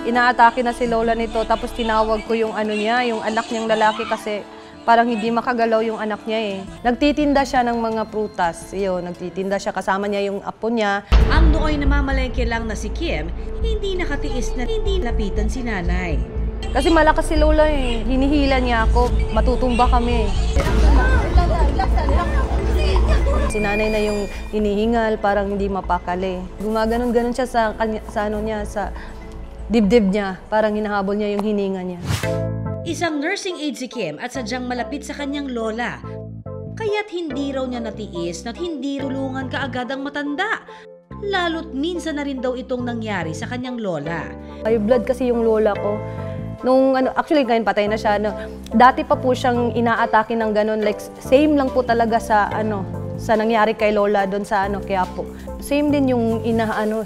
inaatake na si lola nito, tapos tinawag ko yung ano niya, yung anak niyang lalaki kasi parang hindi makagalaw yung anak niya eh. Nagtitinda siya ng mga prutas. Yun, nagtitinda siya, kasama niya yung apo niya. Ang nooy namamalengke lang na si Kim, hindi nakatiis na hindi lapitan si nanay. Kasi malakas si lola eh. Hinihila niya ako, matutumba kami. Si nanay na yung hinihingal, parang hindi mapakali. Gumaganon-ganon siya sa ano niya, sa dibdib niya. Parang hinahabol niya yung hininga niya. Isang nursing aide si Kim at sadyang malapit sa kanyang lola. Kaya't hindi raw niya natiis na't hindi tulungan kaagad ang matanda. Lalo't minsan na rin daw itong nangyari sa kanyang lola. High blood kasi yung lola ko. Nung actually ngayon patay na siya. Dati pa po siyang inaatake ng ganon, like same lang po talaga sa sa nangyari kay lola doon sa kaya po. Same din yung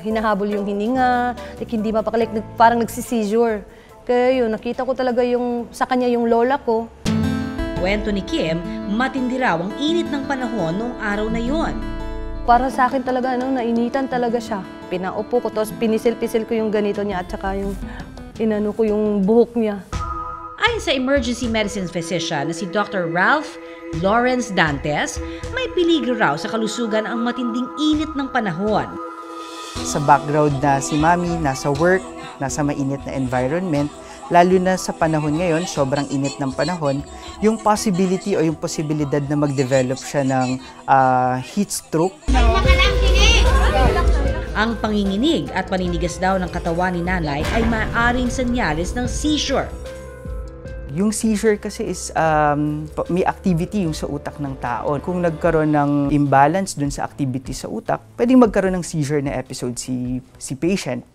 hinahabol yung hininga, like hindi mapakalik, parang nagsi-seizure. Kaya yun, nakita ko talaga sa kanya yung lola ko. Kwento ni Kim, matindi raw ang init ng panahon noong araw na yon. Para sa akin talaga, nainitan talaga siya. Pinaupo ko, tapos pinisil-pisil ko yung ganito niya at saka yung inano ko yung buhok niya. Ayon sa emergency medicine physician na si Dr. Ralph Lawrence Dantes, may peligro raw sa kalusugan ang matinding init ng panahon. Sa background na si Mami, nasa work, nasa mainit na environment, lalo na sa panahon ngayon, sobrang init ng panahon, yung possibility o yung posibilidad na mag-develop siya ng heat stroke. Ang panginginig at paninigas daw ng katawan ni nanay ay maaaring senyales ng seizure. Yung seizure kasi is may activity yung sa utak ng tao. Kung nagkaroon ng imbalance dun sa activity sa utak, pwedeng magkaroon ng seizure na episode si patient.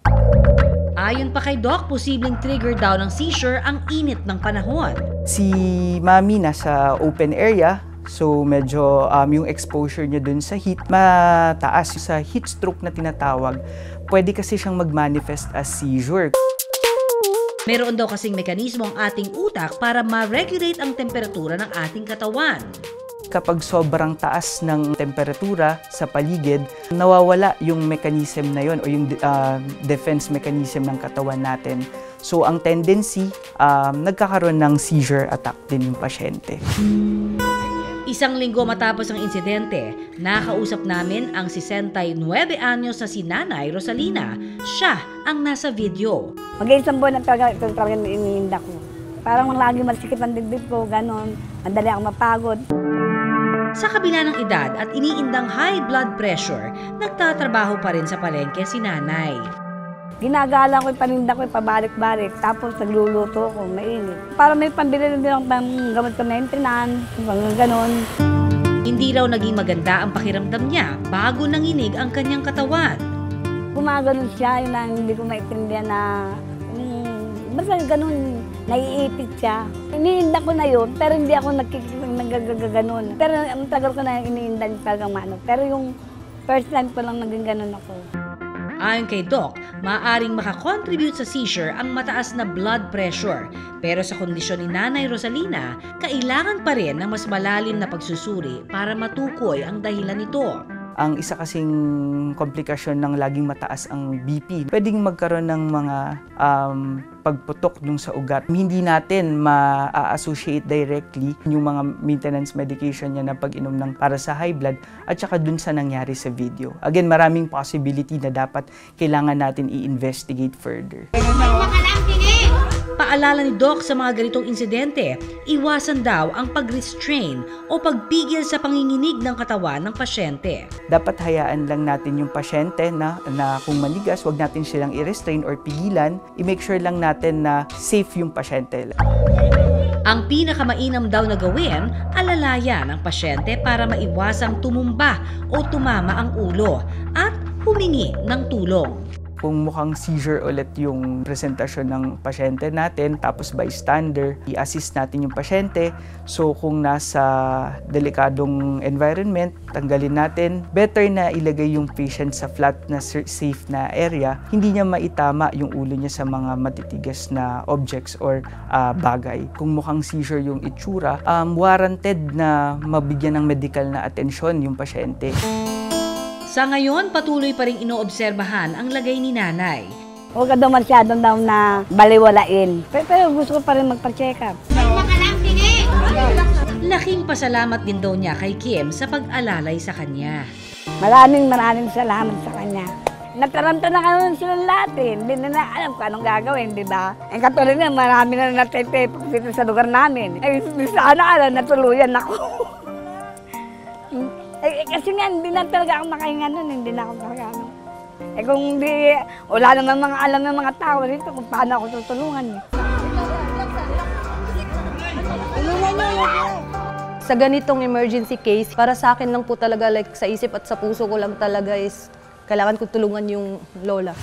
Ayon pa kay Doc, posibleng trigger daw ng seizure ang init ng panahon. Si Mami nasa open area, so medyo yung exposure niya dun sa heat mataas. Sa heat stroke na tinatawag, pwede kasi siyang mag-manifest as seizure. Meron daw kasing mekanismo ang ating utak para ma-regulate ang temperatura ng ating katawan. Kapag sobrang taas ng temperatura sa paligid, nawawala yung mechanism na yon o yung defense mechanism ng katawan natin. So ang tendency, nagkakaroon ng seizure attack din yung pasyente. Isang linggo matapos ang insidente, nakausap namin ang 69 anyos na si Nanay Rosalina. Siya ang nasa video. Mag-iisang buwan na talaga iniinda ko. Parang lagi masikip ang dibdib ko, ganon. Madali ako mapagod. Sa kabila ng edad at iniindang high blood pressure, nagtatrabaho pa rin sa palengke si Nanay. Ginagala ko yung paninda ko, pabalik-balik. Tapos nagluluto ko, mainit. Para may pambili din ang gamot ko maintenance, ganon. Hindi raw naging maganda ang pakiramdam niya bago nanginig ang kanyang katawan. Gumaganon siya, yun na hindi ko maintindihan na basta ganon, naiipit siya. Iniinda ko na yun, pero hindi ako nagagaganon. Pero ang tagal ko na iniinda talagang maano. Pero yung first time ko lang naging ganon ako. Ayon kay Doc, maaaring makakontribute sa seizure ang mataas na blood pressure. Pero sa kondisyon ni Nanay Rosalina, kailangan pa rin ng mas malalim na pagsusuri para matukoy ang dahilan nito. Ang isa kasing komplikasyon ng laging mataas ang BP, pwedeng magkaroon ng mga pagputok dun sa ugat. Hindi natin ma-associate directly yung mga maintenance medication niya na pag-inom ng para sa high blood at saka dun sa nangyari sa video. Again, maraming possibility na dapat kailangan natin i-investigate further. Paalala ni Doc sa mga ganitong insidente, iwasan daw ang pag-restrain o pagpigil sa panginginig ng katawan ng pasyente. Dapat hayaan lang natin yung pasyente na kung manigas, wag natin silang i-restrain or pigilan. I-make sure lang natin na safe yung pasyente. Ang pinakamainam daw na gawin, alalayan ang pasyente para maiwasang tumumba o tumama ang ulo at humingi ng tulong. Kung mukhang seizure ulit yung presentasyon ng pasyente natin, tapos bystander, i-assist natin yung pasyente. So kung nasa delikadong environment, tanggalin natin. Better na ilagay yung patient sa flat na safe na area. Hindi niya maitama yung ulo niya sa mga matitigas na objects or bagay. Kung mukhang seizure yung itsura, warranted na mabigyan ng medical na atensyon yung pasyente. Sa ngayon, patuloy pa rin inoobserbahan ang lagay ni Nanay. Huwag ka daw masyadong daw na baliwalain. Pero gusto ko pa rin magpa-check up. Laking pasalamat din daw niya kay Kim sa pag-alalay sa kanya. Maraming salamat sa kanya. Nataranta na kami silang lahat eh. Hindi na alam kung anong gagawin, di ba? Eh katulad nga, marami na natetepok dito sa lugar namin. Eh sana alam, natuluyan ako. Kasi nga, hindi na talaga ako makahinga nun, hindi na ako makakano. Eh kung hindi, wala naman mga alam ng mga tao rito kung paano ako tutulungan. Sa ganitong emergency case, para sa akin lang po talaga, like sa isip at sa puso ko lang talaga is kailangan ko tulungan yung lola.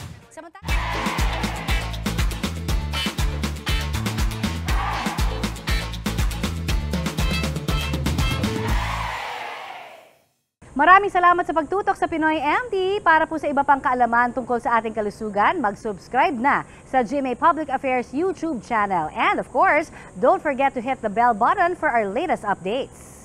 Maraming salamat sa pagtutok sa Pinoy MD. Para po sa iba pang kaalaman tungkol sa ating kalusugan, mag-subscribe na sa GMA Public Affairs YouTube channel. And of course, don't forget to hit the bell button for our latest updates.